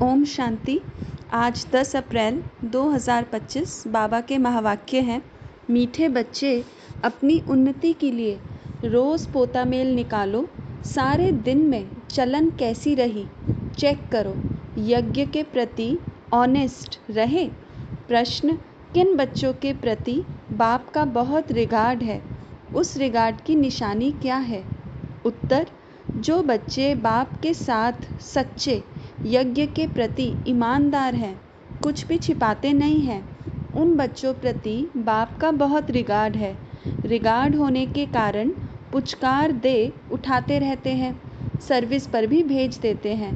ओम शांति। आज 10 अप्रैल 2025 बाबा के महावाक्य हैं। मीठे बच्चे, अपनी उन्नति के लिए रोज़ पोता मेल निकालो। सारे दिन में चलन कैसी रही चेक करो। यज्ञ के प्रति ऑनेस्ट रहे। प्रश्न: किन बच्चों के प्रति बाप का बहुत रिगार्ड है? उस रिगार्ड की निशानी क्या है? उत्तर: जो बच्चे बाप के साथ सच्चे, यज्ञ के प्रति ईमानदार हैं, कुछ भी छिपाते नहीं हैं, उन बच्चों प्रति बाप का बहुत रिगार्ड है। रिगार्ड होने के कारण पुचकार दे उठाते रहते हैं, सर्विस पर भी भेज देते हैं।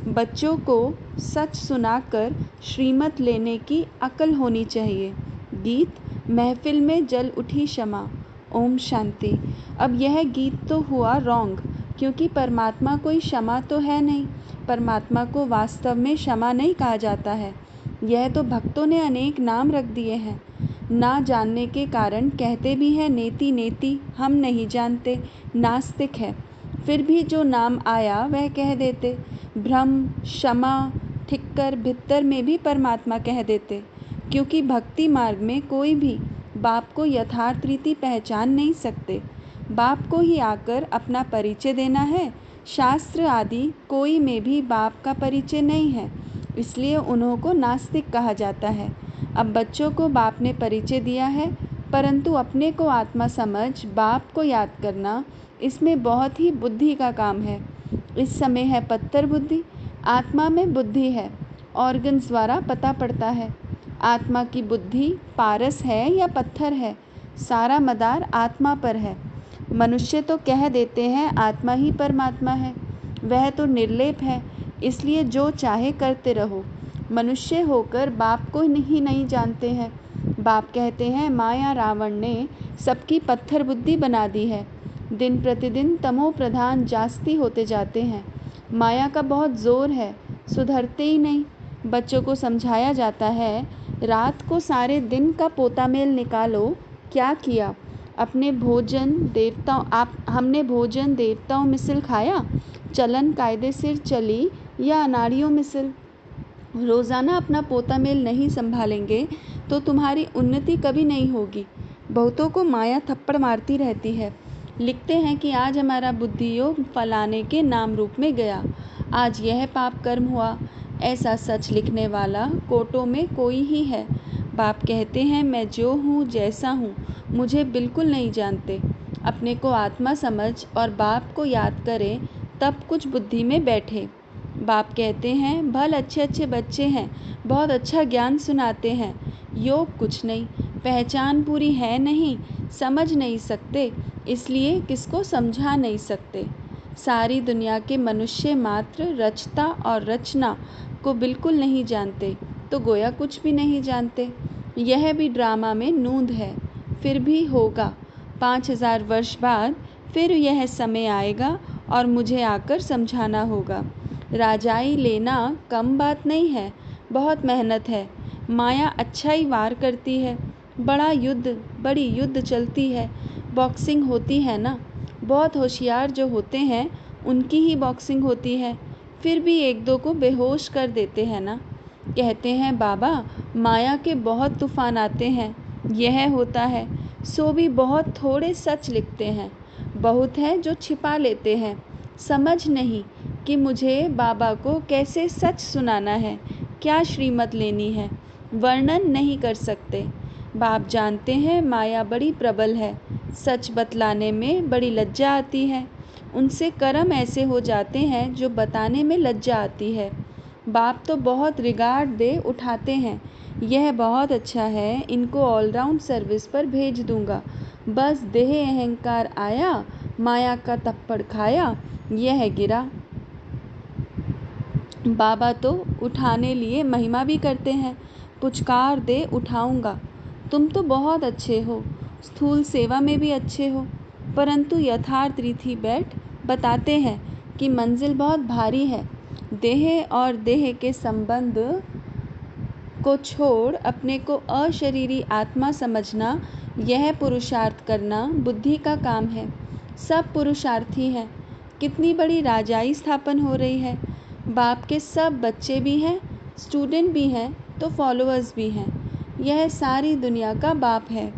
बच्चों को सच सुनाकर श्रीमत लेने की अक्ल होनी चाहिए। गीत: महफिल में जल उठी क्षमा। ओम शांति। अब यह गीत तो हुआ रॉन्ग, क्योंकि परमात्मा कोई क्षमा तो है नहीं। परमात्मा को वास्तव में क्षमा नहीं कहा जाता है। यह तो भक्तों ने अनेक नाम रख दिए हैं। ना जानने के कारण कहते भी हैं नेति नेति, हम नहीं जानते, नास्तिक है। फिर भी जो नाम आया वह कह देते। भ्रम, क्षमा, ठिक्कर, भित्तर में भी परमात्मा कह देते, क्योंकि भक्ति मार्ग में कोई भी बाप को यथार्थ रीति पहचान नहीं सकते। बाप को ही आकर अपना परिचय देना है। शास्त्र आदि कोई में भी बाप का परिचय नहीं है, इसलिए उन्हों को नास्तिक कहा जाता है। अब बच्चों को बाप ने परिचय दिया है, परंतु अपने को आत्मा समझ बाप को याद करना, इसमें बहुत ही बुद्धि का काम है। इस समय है पत्थर बुद्धि, आत्मा में बुद्धि है, ऑर्गन्स द्वारा पता पड़ता है। आत्मा की बुद्धि पारस है या पत्थर है, सारा मदार आत्मा पर है। मनुष्य तो कह देते हैं आत्मा ही परमात्मा है, वह तो निर्लेप है, इसलिए जो चाहे करते रहो। मनुष्य होकर बाप को ही नहीं जानते हैं। बाप कहते हैं माया रावण ने सबकी पत्थर बुद्धि बना दी है। दिन प्रतिदिन तमो प्रधान जास्ती होते जाते हैं। माया का बहुत जोर है, सुधरते ही नहीं। बच्चों को समझाया जाता है रात को सारे दिन का पोता मेल निकालो। क्या किया? हमने भोजन देवताओं मिसल खाया, चलन कायदे सिर चली या अनाड़ियों मिसल। रोज़ाना अपना पोता मेल नहीं संभालेंगे तो तुम्हारी उन्नति कभी नहीं होगी। बहुतों को माया थप्पड़ मारती रहती है। लिखते हैं कि आज हमारा बुद्धि योग फलाने के नाम रूप में गया, आज यह पाप कर्म हुआ। ऐसा सच लिखने वाला कोटों में कोई ही है। बाप कहते हैं मैं जो हूँ, जैसा हूँ, मुझे बिल्कुल नहीं जानते। अपने को आत्मा समझ और बाप को याद करें, तब कुछ बुद्धि में बैठे। बाप कहते हैं भल अच्छे अच्छे बच्चे हैं, बहुत अच्छा ज्ञान सुनाते हैं। योग कुछ नहीं, पहचान पूरी है नहीं, समझ नहीं सकते, इसलिए किसको समझा नहीं सकते। सारी दुनिया के मनुष्य मात्र रचता और रचना को बिल्कुल नहीं जानते, तो गोया कुछ भी नहीं जानते। यह भी ड्रामा में नूंद है, फिर भी होगा। 5000 वर्ष बाद फिर यह समय आएगा और मुझे आकर समझाना होगा। राजाई लेना कम बात नहीं है, बहुत मेहनत है। माया अच्छा ही वार करती है, बड़ी युद्ध चलती है। बॉक्सिंग होती है ना, बहुत होशियार जो होते हैं उनकी ही बॉक्सिंग होती है, फिर भी एक दो को बेहोश कर देते हैं ना। कहते हैं बाबा माया के बहुत तूफान आते हैं, यह होता है। सो भी बहुत थोड़े सच लिखते हैं, बहुत है जो छिपा लेते हैं। समझ नहीं कि मुझे बाबा को कैसे सच सुनाना है, क्या श्रीमत लेनी है, वर्णन नहीं कर सकते। बाप जानते हैं माया बड़ी प्रबल है, सच बतलाने में बड़ी लज्जा आती है। उनसे कर्म ऐसे हो जाते हैं जो बताने में लज्जा आती है। बाप तो बहुत रिगार्ड दे उठाते हैं, यह बहुत अच्छा है, इनको ऑलराउंड सर्विस पर भेज दूंगा। बस देह अहंकार आया, माया का थप्पड़ खाया, यह गिरा। बाबा तो उठाने लिए महिमा भी करते हैं, पुचकार दे उठाऊंगा। तुम तो बहुत अच्छे हो, स्थूल सेवा में भी अच्छे हो, परंतु यथार्थ रीति बैठ बताते हैं कि मंजिल बहुत भारी है। देह और देह के संबंध को छोड़ अपने को अशरीरी आत्मा समझना, यह पुरुषार्थ करना बुद्धि का काम है। सब पुरुषार्थी हैं। कितनी बड़ी राजाई स्थापन हो रही है, बाप के सब बच्चे भी हैं, स्टूडेंट भी हैं, तो फॉलोअर्स भी हैं। यह सारी दुनिया का बाप है।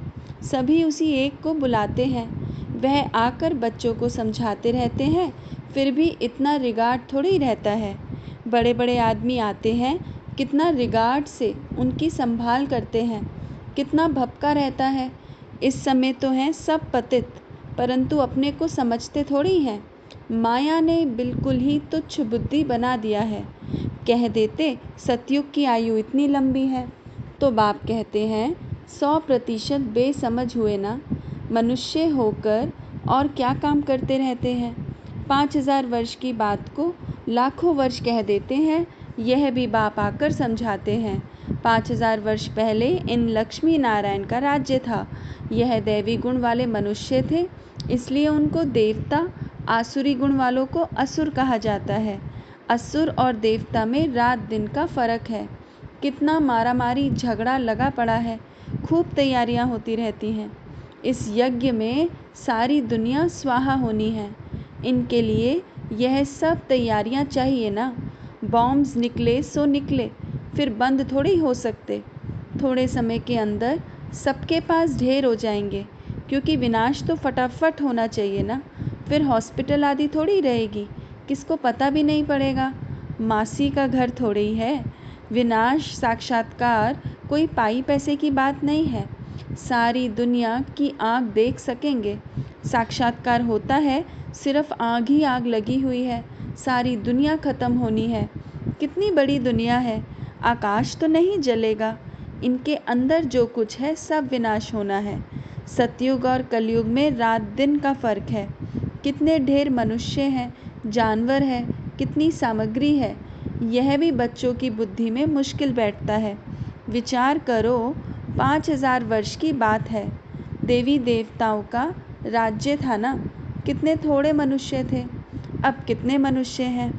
सभी उसी एक को बुलाते हैं। वह आकर बच्चों को समझाते रहते हैं, फिर भी इतना रिगार्ड थोड़ी रहता है। बड़े बड़े आदमी आते हैं, कितना रिगार्ड से उनकी संभाल करते हैं, कितना भपका रहता है। इस समय तो हैं सब पतित, परंतु अपने को समझते थोड़ी हैं। माया ने बिल्कुल ही तुच्छ बुद्धि बना दिया है। कह देते सतयुग की आयु इतनी लंबी है, तो बाप कहते हैं 100% बेसमझ हुए ना। मनुष्य होकर और क्या काम करते रहते हैं। 5000 वर्ष की बात को लाखों वर्ष कह देते हैं। यह भी बाप आकर समझाते हैं। 5000 वर्ष पहले इन लक्ष्मी नारायण का राज्य था। यह दैवी गुण वाले मनुष्य थे, इसलिए उनको देवता, आसुरी गुण वालों को असुर कहा जाता है। असुर और देवता में रात दिन का फर्क है। कितना मारामारी झगड़ा लगा पड़ा है, खूब तैयारियां होती रहती हैं। इस यज्ञ में सारी दुनिया स्वाहा होनी है। इनके लिए यह सब तैयारियां चाहिए ना। बॉम्ब्स निकले सो निकले, फिर बंद थोड़ी हो सकते। थोड़े समय के अंदर सबके पास ढेर हो जाएंगे, क्योंकि विनाश तो फटाफट होना चाहिए ना। फिर हॉस्पिटल आदि थोड़ी रहेगी, किसको पता भी नहीं पड़ेगा। मासी का घर थोड़े ही है। विनाश साक्षात्कार कोई पाई पैसे की बात नहीं है। सारी दुनिया की आग देख सकेंगे। साक्षात्कार होता है, सिर्फ आग ही आग लगी हुई है। सारी दुनिया खत्म होनी है। कितनी बड़ी दुनिया है। आकाश तो नहीं जलेगा। इनके अंदर जो कुछ है सब विनाश होना है। सतयुग और कलयुग में रात दिन का फर्क है। कितने ढेर मनुष्य हैं, जानवर है, कितनी सामग्री है, यह भी बच्चों की बुद्धि में मुश्किल बैठता है। विचार करो, 5000 वर्ष की बात है। देवी देवताओं का राज्य था ना। कितने थोड़े मनुष्य थे, अब कितने मनुष्य हैं।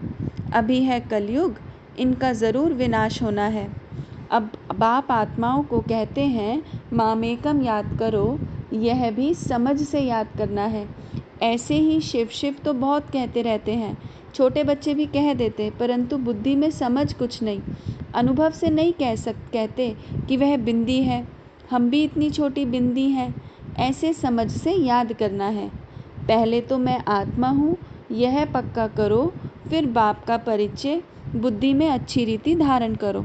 अभी है कलयुग, इनका ज़रूर विनाश होना है। अब बाप आत्माओं को कहते हैं मामेकम याद करो। यह भी समझ से याद करना है। ऐसे ही शिव शिव तो बहुत कहते रहते हैं, छोटे बच्चे भी कह देते, परंतु बुद्धि में समझ कुछ नहीं। अनुभव से नहीं कहते कि वह बिंदी है, हम भी इतनी छोटी बिंदी हैं। ऐसे समझ से याद करना है। पहले तो मैं आत्मा हूँ, यह पक्का करो, फिर बाप का परिचय बुद्धि में अच्छी रीति धारण करो।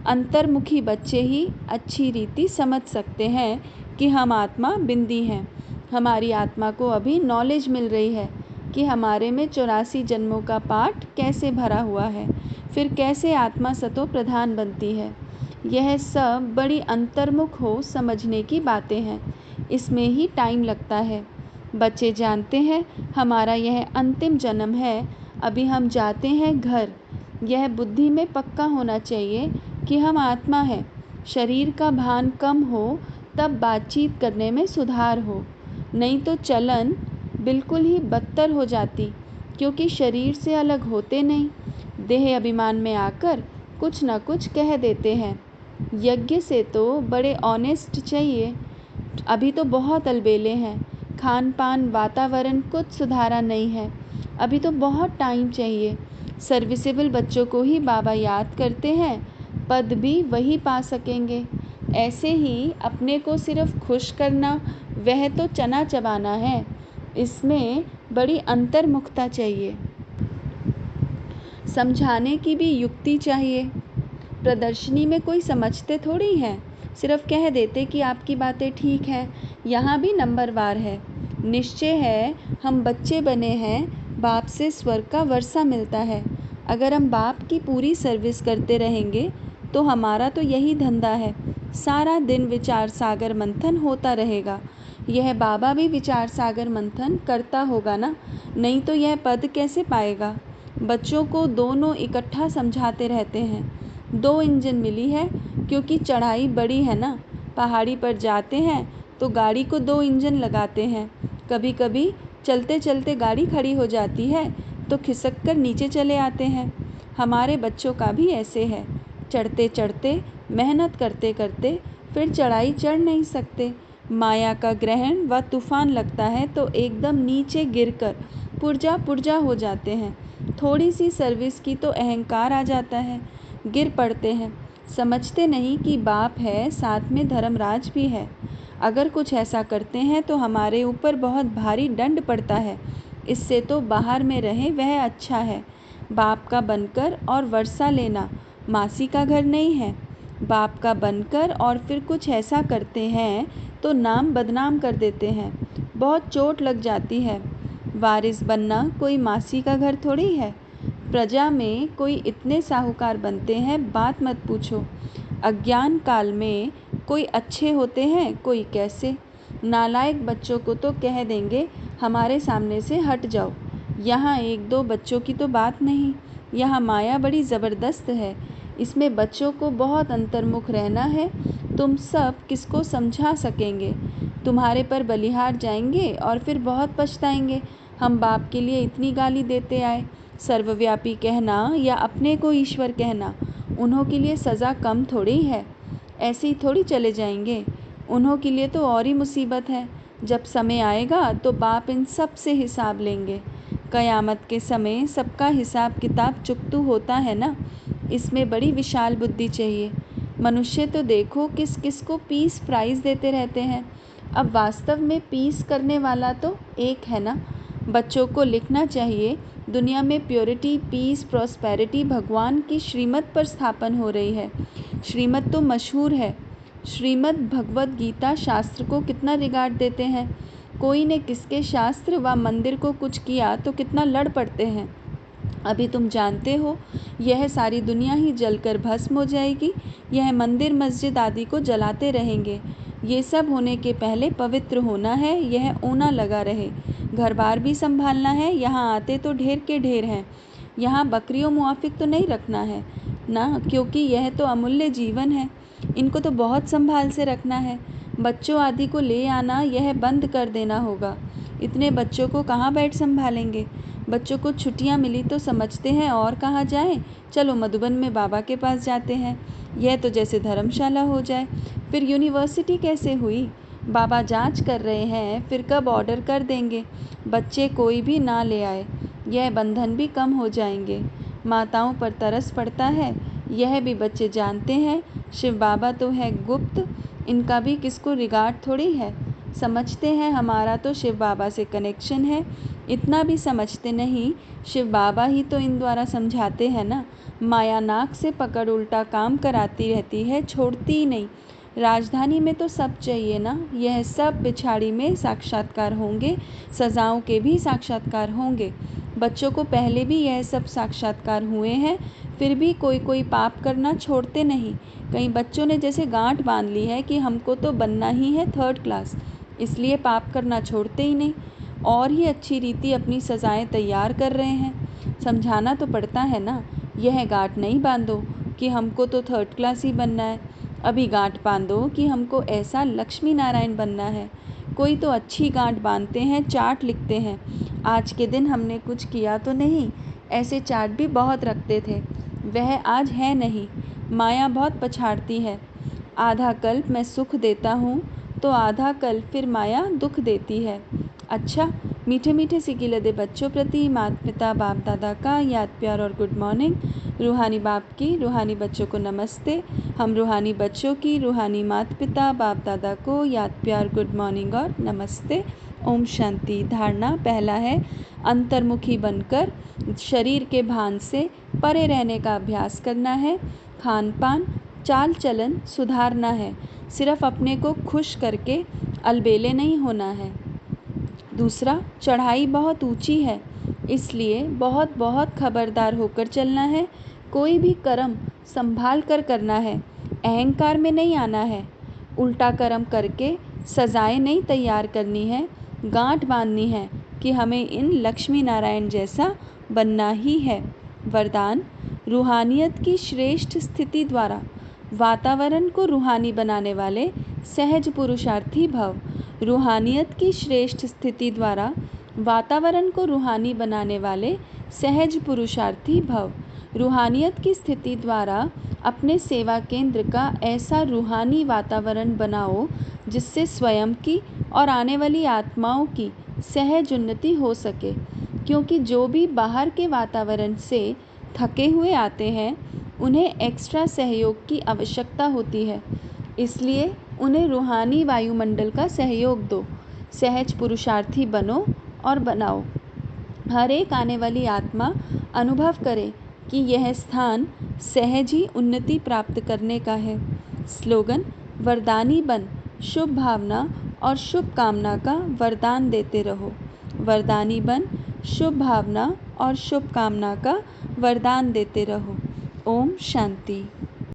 अंतर्मुखी बच्चे ही अच्छी रीति समझ सकते हैं कि हम आत्मा बिंदी हैं। हमारी आत्मा को अभी नॉलेज मिल रही है कि हमारे में 84 जन्मों का पाठ कैसे भरा हुआ है, फिर कैसे आत्मा सतो प्रधान बनती है। यह सब बड़ी अंतर्मुख हो समझने की बातें हैं। इसमें ही टाइम लगता है। बच्चे जानते हैं हमारा यह अंतिम जन्म है, अभी हम जाते हैं घर। यह बुद्धि में पक्का होना चाहिए कि हम आत्मा हैं। शरीर का भान कम हो तब बातचीत करने में सुधार हो, नहीं तो चलन बिल्कुल ही बदतर हो जाती, क्योंकि शरीर से अलग होते नहीं। देह अभिमान में आकर कुछ न कुछ कह देते हैं। यज्ञ से तो बड़े ऑनेस्ट चाहिए। अभी तो बहुत अलबेले हैं। खान पान वातावरण कुछ सुधारा नहीं है। अभी तो बहुत टाइम चाहिए। सर्विसेबल बच्चों को ही बाबा याद करते हैं, पद भी वही पा सकेंगे। ऐसे ही अपने को सिर्फ खुश करना, वह तो चना चबाना है। इसमें बड़ी अंतर्मुखता चाहिए। समझाने की भी युक्ति चाहिए। प्रदर्शनी में कोई समझते थोड़ी हैं, सिर्फ कह देते कि आपकी बातें ठीक हैं। यहाँ भी नंबरवार है। निश्चय है हम बच्चे बने हैं, बाप से स्वर्ग का वर्षा मिलता है। अगर हम बाप की पूरी सर्विस करते रहेंगे तो हमारा तो यही धंधा है। सारा दिन विचार सागर मंथन होता रहेगा। यह बाबा भी विचार सागर मंथन करता होगा ना, नहीं तो यह पद कैसे पाएगा। बच्चों को दोनों इकट्ठा समझाते रहते हैं। 2 इंजन मिली है, क्योंकि चढ़ाई बड़ी है ना। पहाड़ी पर जाते हैं तो गाड़ी को 2 इंजन लगाते हैं। कभी कभी चलते चलते गाड़ी खड़ी हो जाती है तो खिसक कर नीचे चले आते हैं। हमारे बच्चों का भी ऐसे है। चढ़ते चढ़ते, मेहनत करते करते फिर चढ़ाई चढ़ नहीं सकते। माया का ग्रहण व तूफान लगता है तो एकदम नीचे गिरकर पुर्जा पुर्जा हो जाते हैं। थोड़ी सी सर्विस की तो अहंकार आ जाता है, गिर पड़ते हैं। समझते नहीं कि बाप है, साथ में धर्मराज भी है। अगर कुछ ऐसा करते हैं तो हमारे ऊपर बहुत भारी दंड पड़ता है। इससे तो बाहर में रहें वह अच्छा है। बाप का बनकर और वर्षा लेना मासी का घर नहीं है। बाप का बनकर और फिर कुछ ऐसा करते हैं तो नाम बदनाम कर देते हैं, बहुत चोट लग जाती है। वारिस बनना कोई मासी का घर थोड़ी है। प्रजा में कोई इतने साहूकार बनते हैं, बात मत पूछो। अज्ञान काल में कोई अच्छे होते हैं, कोई कैसे। नालायक बच्चों को तो कह देंगे हमारे सामने से हट जाओ। यहाँ एक दो बच्चों की तो बात नहीं, यहाँ माया बड़ी ज़बरदस्त है। इसमें बच्चों को बहुत अंतर्मुख रहना है। तुम सब किसको समझा सकेंगे। तुम्हारे पर बलिहार जाएंगे और फिर बहुत पछताएंगे। हम बाप के लिए इतनी गाली देते आए। सर्वव्यापी कहना या अपने को ईश्वर कहना, उन्हों के लिए सज़ा कम थोड़ी है। ऐसे ही थोड़ी चले जाएंगे। उन्हों के लिए तो और ही मुसीबत है। जब समय आएगा तो बाप इन सब से हिसाब लेंगे। कयामत के समय सबका हिसाब किताब चुकतू होता है ना। इसमें बड़ी विशाल बुद्धि चाहिए। मनुष्य तो देखो किस किस को पीस प्राइज़ देते रहते हैं। अब वास्तव में पीस करने वाला तो एक है ना। बच्चों को लिखना चाहिए, दुनिया में प्योरिटी, पीस, प्रॉस्पेरिटी भगवान की श्रीमत पर स्थापन हो रही है। श्रीमत तो मशहूर है। श्रीमद् भगवद गीता शास्त्र को कितना रिगार्ड देते हैं। कोई ने किसके शास्त्र व मंदिर को कुछ किया तो कितना लड़ पड़ते हैं। अभी तुम जानते हो, यह सारी दुनिया ही जलकर भस्म हो जाएगी। यह मंदिर मस्जिद आदि को जलाते रहेंगे। ये सब होने के पहले पवित्र होना है, यह ऊना लगा रहे। घर बार भी संभालना है। यहाँ आते तो ढेर के ढेर हैं। यहाँ बकरियों मुआफिक तो नहीं रखना है ना, क्योंकि यह तो अमूल्य जीवन है। इनको तो बहुत संभाल से रखना है। बच्चों आदि को ले आना यह बंद कर देना होगा। इतने बच्चों को कहाँ बैठ संभालेंगे। बच्चों को छुट्टियाँ मिली तो समझते हैं और कहाँ जाएं। चलो मधुबन में बाबा के पास जाते हैं। यह तो जैसे धर्मशाला हो जाए। फिर यूनिवर्सिटी कैसे हुई। बाबा जांच कर रहे हैं, फिर कब ऑर्डर कर देंगे। बच्चे कोई भी ना ले आए, यह बंधन भी कम हो जाएंगे। माताओं पर तरस पड़ता है, यह भी बच्चे जानते हैं। शिव बाबा तो है गुप्त, इनका भी किसको रिगार्ड थोड़ी है। समझते हैं हमारा तो शिव बाबा से कनेक्शन है। इतना भी समझते नहीं, शिव बाबा ही तो इन द्वारा समझाते हैं ना। माया नाक से पकड़ उल्टा काम कराती रहती है, छोड़ती ही नहीं। राजधानी में तो सब चाहिए ना। यह सब पिछाड़ी में साक्षात्कार होंगे, सजाओं के भी साक्षात्कार होंगे। बच्चों को पहले भी यह सब साक्षात्कार हुए हैं, फिर भी कोई कोई पाप करना छोड़ते नहीं। कई बच्चों ने जैसे गांठ बांध ली है कि हमको तो बनना ही है 3rd क्लास, इसलिए पाप करना छोड़ते ही नहीं। और ही अच्छी रीति अपनी सजाएं तैयार कर रहे हैं। समझाना तो पड़ता है ना। यह गांठ नहीं बांधो कि हमको तो 3rd क्लास ही बनना है। अभी गांठ बांधो कि हमको ऐसा लक्ष्मी नारायण बनना है। कोई तो अच्छी गांठ बांधते हैं, चार्ट लिखते हैं। आज के दिन हमने कुछ किया तो नहीं, ऐसे चार्ट भी बहुत रखते थे। वह आज है नहीं। माया बहुत पछाड़ती है। आधा कल्प मैं सुख देता हूँ तो आधा कल्प फिर माया दुख देती है। अच्छा, मीठे मीठे सिकिलदे बच्चों प्रति माता पिता बाप दादा का याद प्यार और गुड मॉर्निंग। रूहानी बाप की रूहानी बच्चों को नमस्ते। हम रूहानी बच्चों की रूहानी माता पिता बाप दादा को याद प्यार गुड मॉर्निंग और नमस्ते। ओम शांति। धारणा पहला है, अंतर्मुखी बनकर शरीर के भान से परे रहने का अभ्यास करना है। खान पान चाल चलन सुधारना है। सिर्फ अपने को खुश करके अलबेले नहीं होना है। दूसरा, चढ़ाई बहुत ऊंची है, इसलिए बहुत बहुत खबरदार होकर चलना है। कोई भी कर्म संभाल कर करना है, अहंकार में नहीं आना है। उल्टा कर्म करके सजाएं नहीं तैयार करनी है, गांठ बांधनी है कि हमें इन लक्ष्मी नारायण जैसा बनना ही है। वरदान, रूहानियत की श्रेष्ठ स्थिति द्वारा वातावरण को रूहानी बनाने वाले सहज पुरुषार्थी भव। रूहानियत की श्रेष्ठ स्थिति द्वारा वातावरण को रूहानी बनाने वाले सहज पुरुषार्थी भव। रूहानियत की स्थिति द्वारा अपने सेवा केंद्र का ऐसा रूहानी वातावरण बनाओ जिससे स्वयं की और आने वाली आत्माओं की सहज उन्नति हो सके। क्योंकि जो भी बाहर के वातावरण से थके हुए आते हैं उन्हें एक्स्ट्रा सहयोग की आवश्यकता होती है, इसलिए उन्हें रूहानी वायुमंडल का सहयोग दो। सहज पुरुषार्थी बनो और बनाओ। हर एक आने वाली आत्मा अनुभव करे कि यह स्थान सहज ही उन्नति प्राप्त करने का है। स्लोगन: वरदानी बन, शुभ भावना और शुभ कामना का वरदान देते रहो। वरदानी बन, शुभ भावना और शुभ कामना का वरदान देते रहो। ओम शांति।